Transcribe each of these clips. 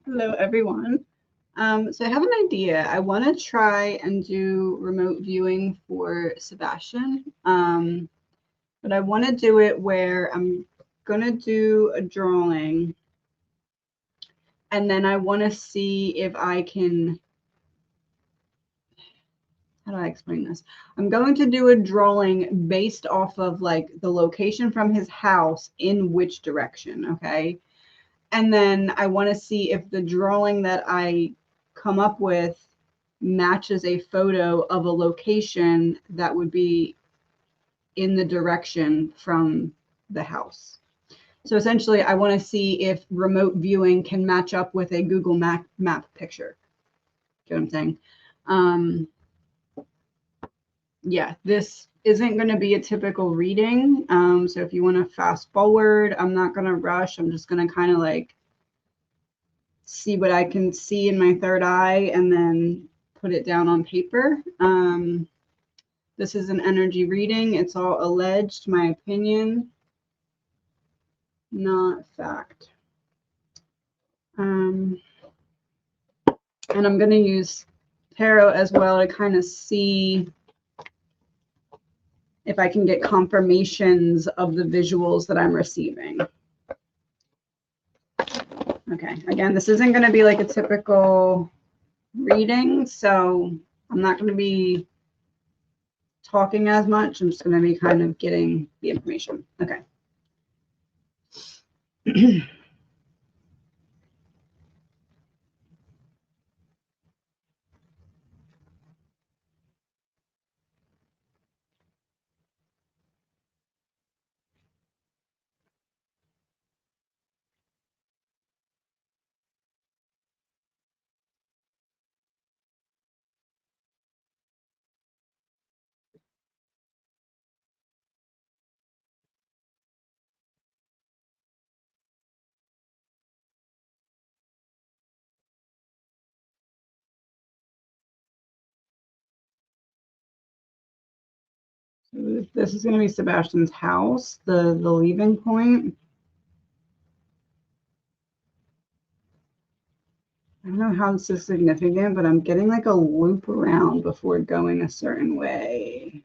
Hello, everyone. So I have an idea. I want to try and do remote viewing for Sebastian, but I want to do it where I'm going to do a drawing, and then I want to see if I can, how do I explain this? I'm going to do a drawing based off of like the location from his house in which direction, okay? And then I want to see if the drawing that I come up with matches a photo of a location that would be in the direction from the house. So essentially, I want to see if remote viewing can match up with a Google map picture. Do you know what I'm saying? Yeah, this isn't going to be a typical reading. So if you want to fast forward, I'm not going to rush. I'm just going to kind of like see what I can see in my third eye and then put it down on paper. This is an energy reading. It's all alleged, my opinion, not fact. And I'm going to use tarot as well to kind of see if I can get confirmations of the visuals that I'm receiving. Okay, again, this isn't going to be like a typical reading, so I'm not going to be talking as much. I'm just going to be kind of getting the information. Okay. So this is going to be Sebastian's house, the leaving point. I don't know how this is significant, but I'm getting like a loop around before going a certain way.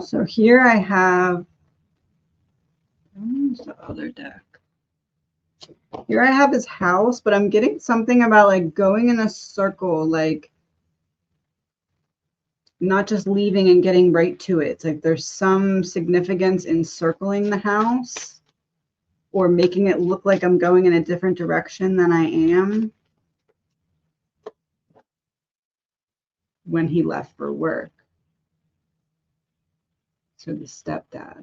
So here I have, where's the other deck? Here I have his house, but I'm getting something about like going in a circle, like not just leaving and getting right to it. It's like there's some significance in circling the house or making it look like I'm going in a different direction than I am when he left for work. So the stepdad.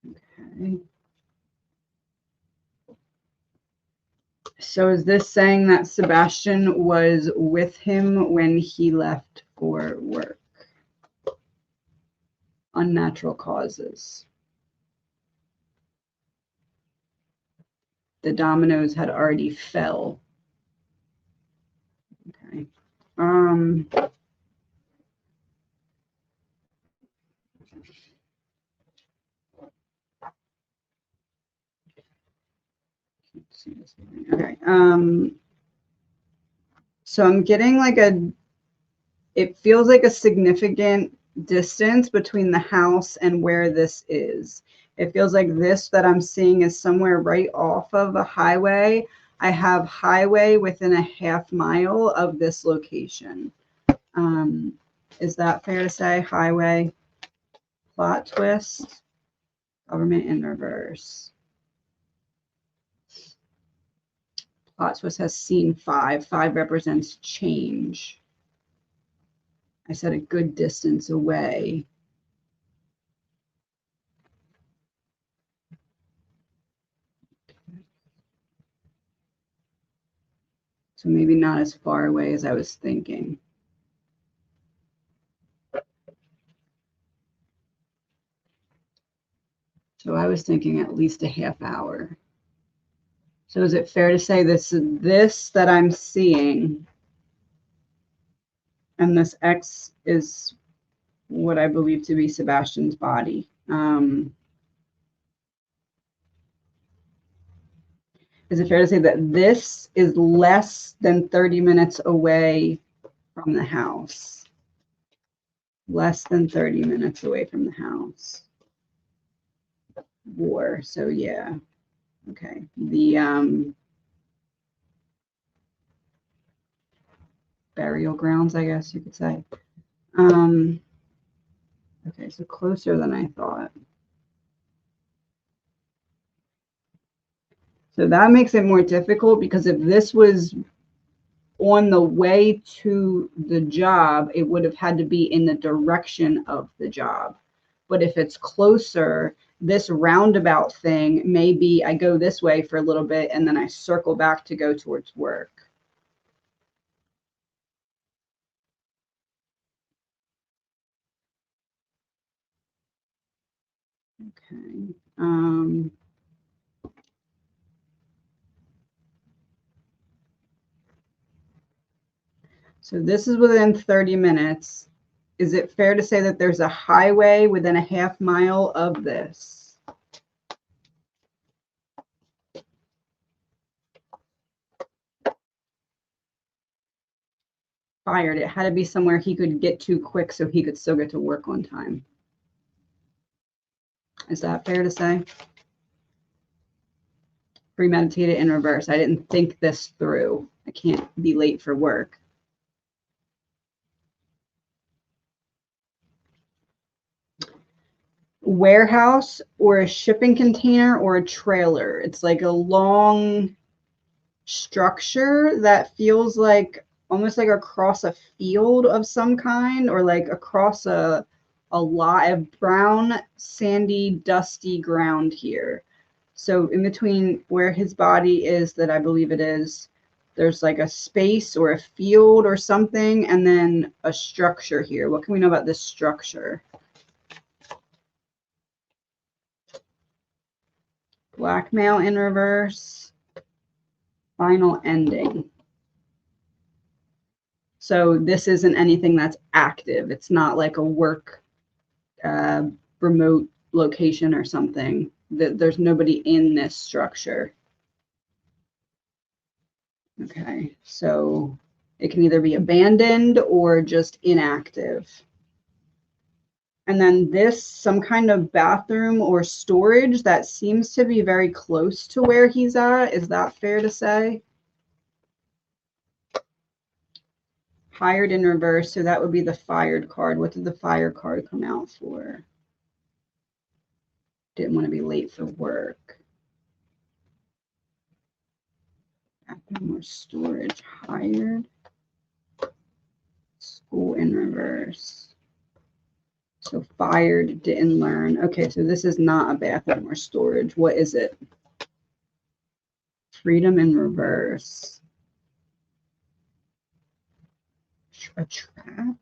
Okay. So is this saying that Sebastian was with him when he left for work? Unnatural causes. The dominoes had already fell. Okay. Okay. So I'm getting like it feels like a significant distance between the house and where this is. It feels like this that I'm seeing is somewhere right off of a highway. I have highway within a half mile of this location. Is that fair to say? Highway, plot twist, government in reverse. Plot twist has scene 5. 5 represents change. I said a good distance away. So maybe not as far away as I was thinking. So I was thinking at least a half hour. So is it fair to say this that I'm seeing and this X is what I believe to be Sebastian's body? Is it fair to say that this is less than 30 minutes away from the house? Less than 30 minutes away from the house. War. So yeah. Okay. The burial grounds, I guess you could say. Okay, so closer than I thought. So that makes it more difficult because if this was on the way to the job, it would have had to be in the direction of the job. But if it's closer, this roundabout thing, maybe I go this way for a little bit and then I circle back to go towards work. Okay. So this is within 30 minutes. Is it fair to say that there's a highway within a half mile of this? Fired. It had to be somewhere he could get to quick so he could still get to work on time. Is that fair to say? Premeditated in reverse. I didn't think this through. I can't be late for work. Warehouse or a shipping container or a trailer. It's like a long structure that feels like almost like across a field of some kind or like across a lot of brown, sandy, dusty ground here. So in between where his body is, that I believe it is, there's like a space or a field or something, and then a structure here. What can we know about this structure? Blackmail in reverse. Final ending. So this isn't anything that's active. It's not like a work remote location or something. There's nobody in this structure. Okay, so It can either be abandoned or just inactive. And then this, some kind of bathroom or storage that seems to be very close to where he's at. Is that fair to say? Hired in reverse, so that would be the fired card. What did the fire card come out for? Didn't want to be late for work. Bathroom or storage, hired. School in reverse. So fired, didn't learn. Okay, so this is not a bathroom or storage. What is it? Freedom in reverse. A trap?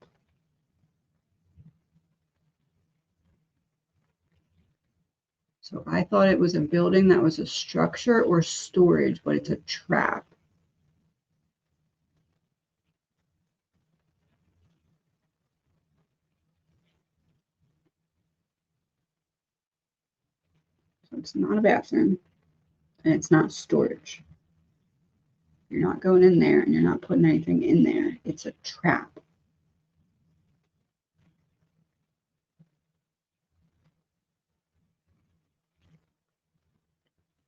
So I thought it was a building that was a structure or storage, but it's a trap. So it's not a bathroom and it's not storage. You're not going in there and you're not putting anything in there. It's a trap.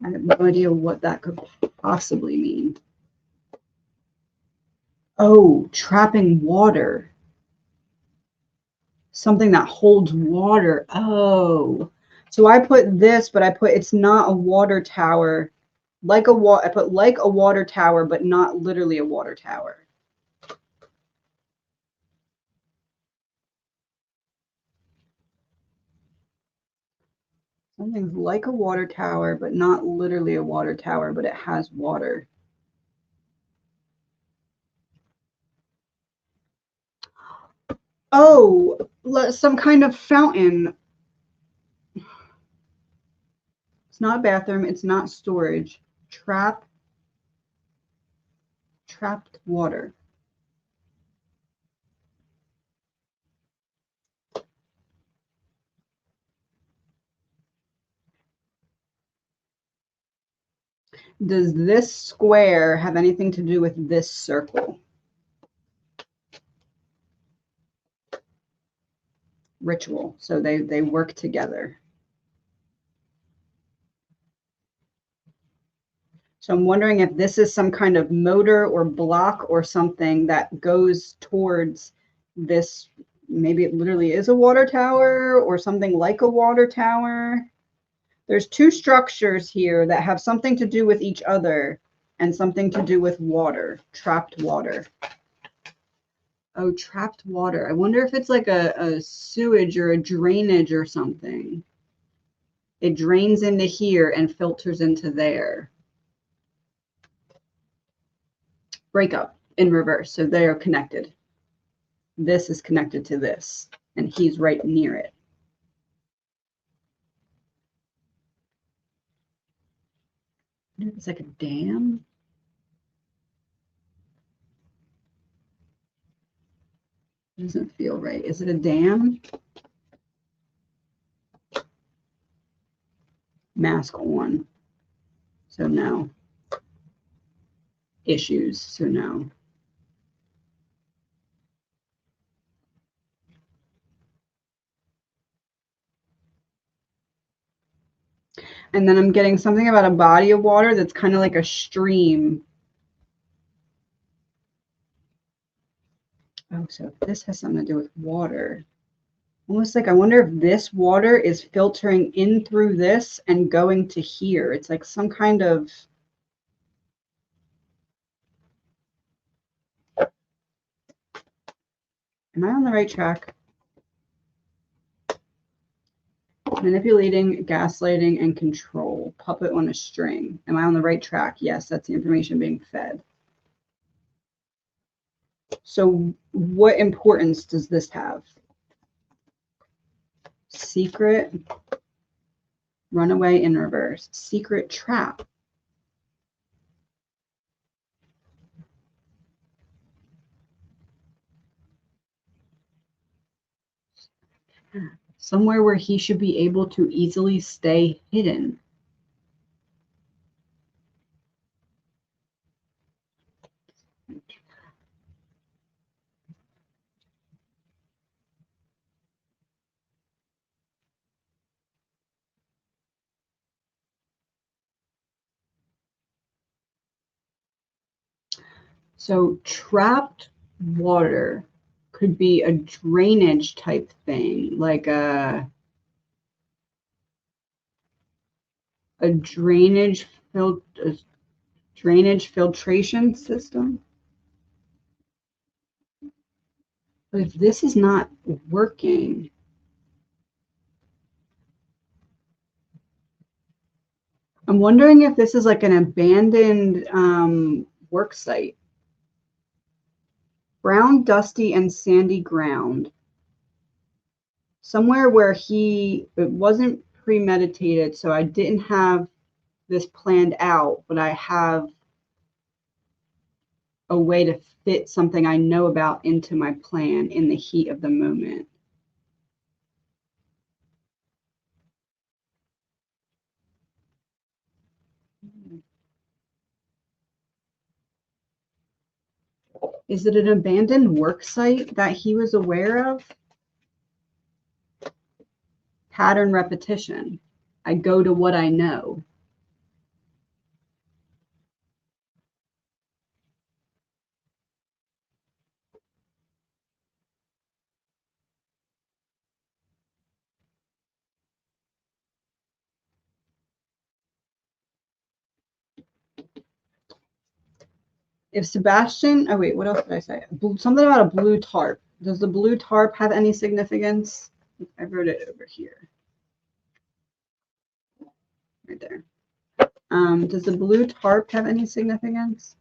I have no idea what that could possibly mean. Oh, trapping water. Something that holds water. Oh, so I put this, but I put it's not a water tower. I put like a water tower, but not literally a water tower. Something's like a water tower, but not literally a water tower, but it has water. Oh, some kind of fountain. It's not a bathroom. It's not storage. Trapped water. Does this square have anything to do with this circle? Ritual. So they work together. So I'm wondering if this is some kind of motor or block or something that goes towards this. Maybe it literally is a water tower or something like a water tower. There's two structures here that have something to do with each other and something to do with water, trapped water. Oh, trapped water. I wonder if it's like a sewage or a drainage or something. It drains into here and filters into there. Breakup in reverse. So they are connected. This is connected to this, and he's right near it. It's like a dam. Doesn't feel right. Is it a dam? Mask on. So no. Issues. So no. And then I'm getting something about a body of water that's kind of like a stream. Oh, so this has something to do with water. Almost like I wonder if this water is filtering in through this and going to here. It's like some kind of... Am I on the right track? Manipulating, gaslighting, and control. Puppet on a string. Am I on the right track? Yes, that's the information being fed. So what importance does this have? Secret, runaway in reverse. Secret trap. Somewhere where he should be able to easily stay hidden. So trapped water could be a drainage type thing, like a drainage filtration system. But if this is not working, I'm wondering if this is like an abandoned work site. Brown, dusty, and sandy ground. Somewhere where it wasn't premeditated, so I didn't have this planned out, but I have a way to fit something I know about into my plan in the heat of the moment. Is it an abandoned work site that he was aware of? Pattern repetition. I go to what I know. If Sebastian, oh wait, what else did I say? Something about a blue tarp. Does the blue tarp have any significance? I wrote it over here. Right there. Does the blue tarp have any significance?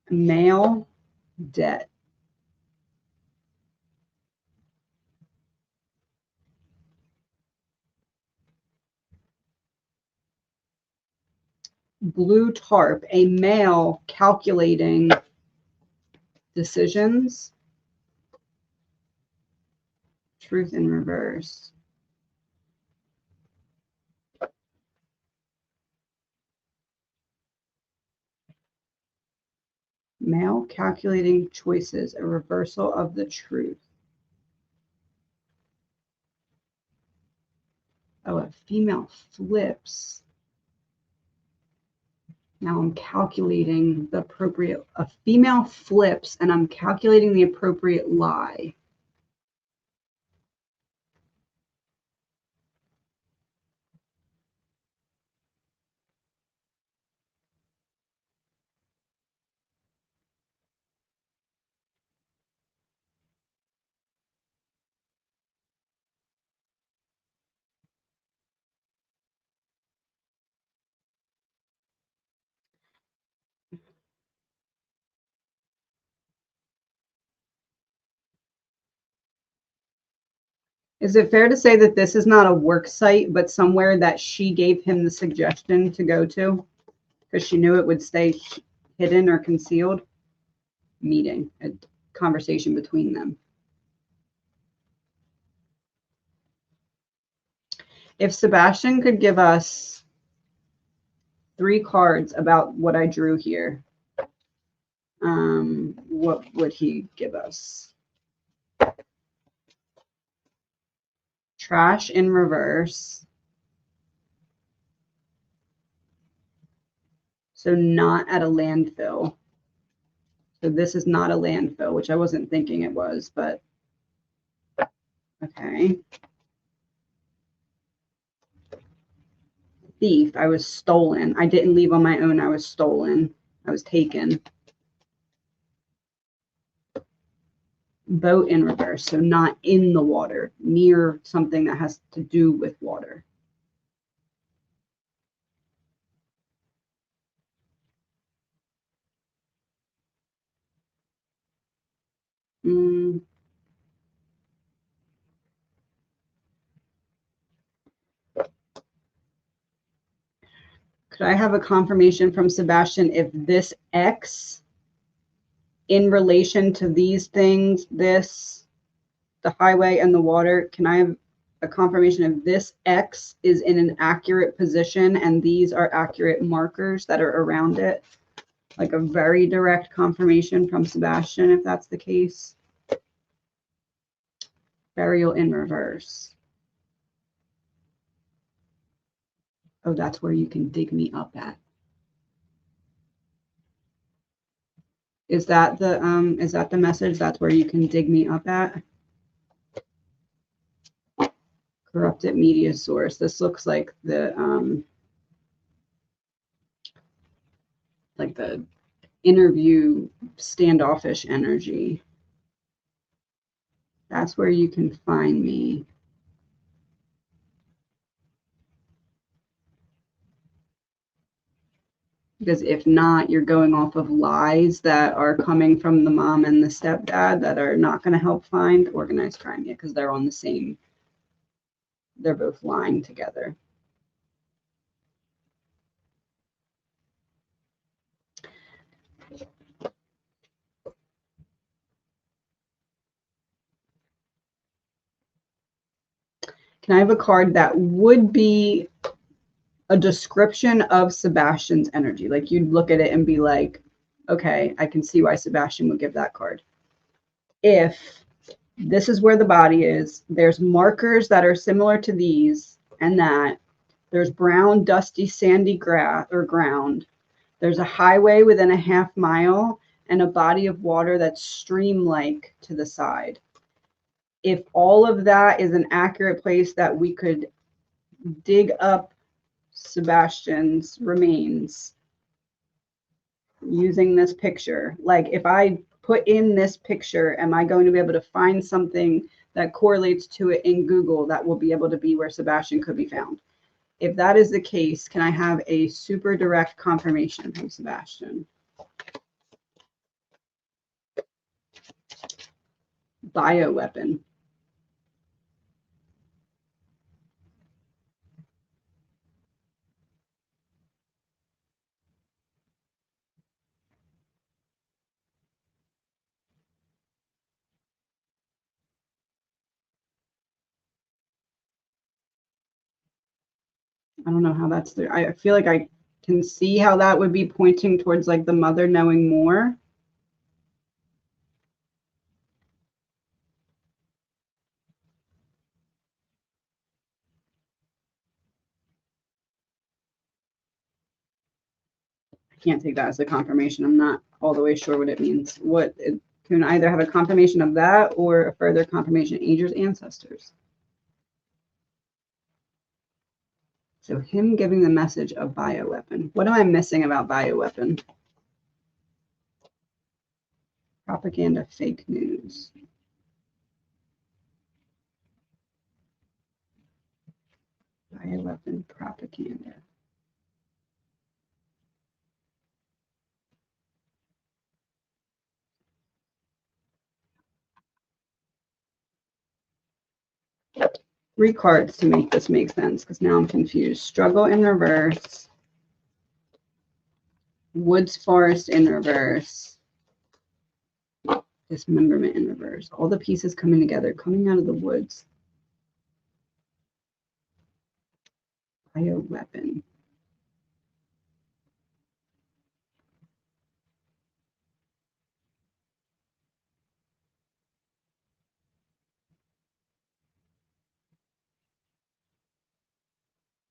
Male debt. Blue tarp, a male calculating decisions. Truth in reverse. Male calculating choices, a reversal of the truth. Oh, a female flips. Now I'm calculating the appropriate, a female flips and I'm calculating the appropriate lie. Is it fair to say that this is not a work site, but somewhere that she gave him the suggestion to go to because she knew it would stay hidden or concealed? Meeting, a conversation between them. If Sebastian could give us 3 cards about what I drew here, what would he give us? Trash in reverse. So not at a landfill. So this is not a landfill, which I wasn't thinking it was, but okay. Thief, I was stolen. I didn't leave on my own. I was stolen. I was taken. Boat in reverse, so not in the water, near something that has to do with water. Could I have a confirmation from Sebastian if this X in relation to these things, this, the highway and the water, can I have a confirmation if this X is in an accurate position and these are accurate markers that are around it? Like a very direct confirmation from Sebastian if that's the case. Burial in reverse. Oh, that's where you can dig me up at. Is that the message? That's where you can dig me up at? Corrupted media source. This looks like the interview standoffish energy. That's where you can find me. Because if not, you're going off of lies that are coming from the mom and the stepdad that are not going to help find organized crime yet, because they're on the same, they're both lying together. Can I have a card that would be a description of Sebastian's energy? Like you'd look at it and be like, okay, I can see why Sebastian would give that card. If this is where the body is, there's markers that are similar to these, and that there's brown, dusty, sandy grass or ground. There's a highway within a half mile and a body of water that's stream-like to the side. If all of that is an accurate place that we could dig up Sebastian's remains using this picture, like if I put in this picture, am I going to be able to find something that correlates to it in Google that will be able to be where Sebastian could be found? If that is the case, can I have a super direct confirmation from Sebastian? Bioweapon. I don't know how that's there. I feel like I can see how that would be pointing towards like the mother knowing more. I can't take that as a confirmation. I'm not all the way sure what it means. What it can either have a confirmation of that or a further confirmation, angels, ancestors. So him giving the message of bioweapon. What am I missing about bioweapon? Propaganda, fake news. Bioweapon propaganda. Three cards to make this make sense, because now I'm confused. Struggle in reverse. Woods forest in reverse. Dismemberment in reverse. All the pieces coming together, coming out of the woods. Bioweapon.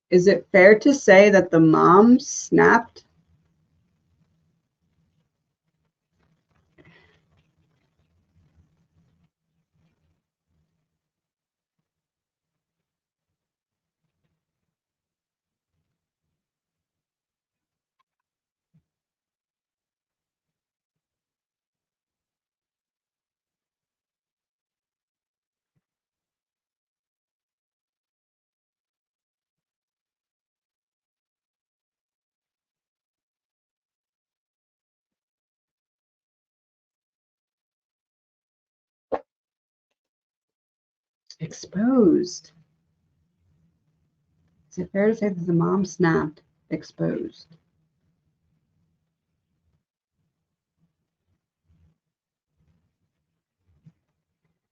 Is it fair to say that the mom snapped? Exposed. Is it fair to say that the mom snapped? Exposed.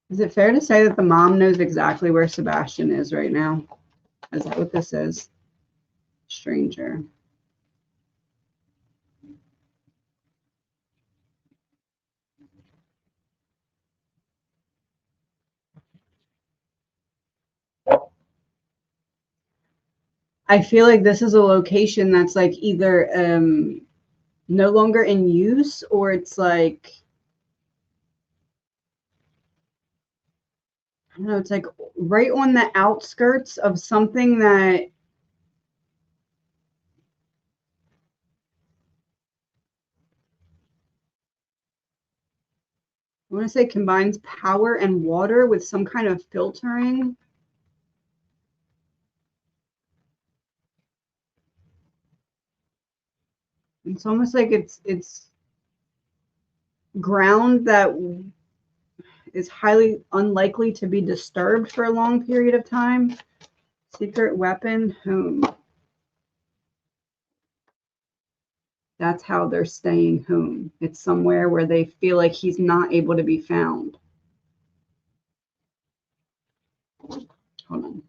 Is it fair to say that the mom knows exactly where Sebastian is right now? Is that what this is? Stranger. I feel like this is a location that's like either no longer in use, or it's like, I don't know, it's like right on the outskirts of something that I want to say combines power and water with some kind of filtering. It's almost like it's ground that is highly unlikely to be disturbed for a long period of time. Secret weapon, home. That's how they're staying home. It's somewhere where they feel like he's not able to be found. Hold on.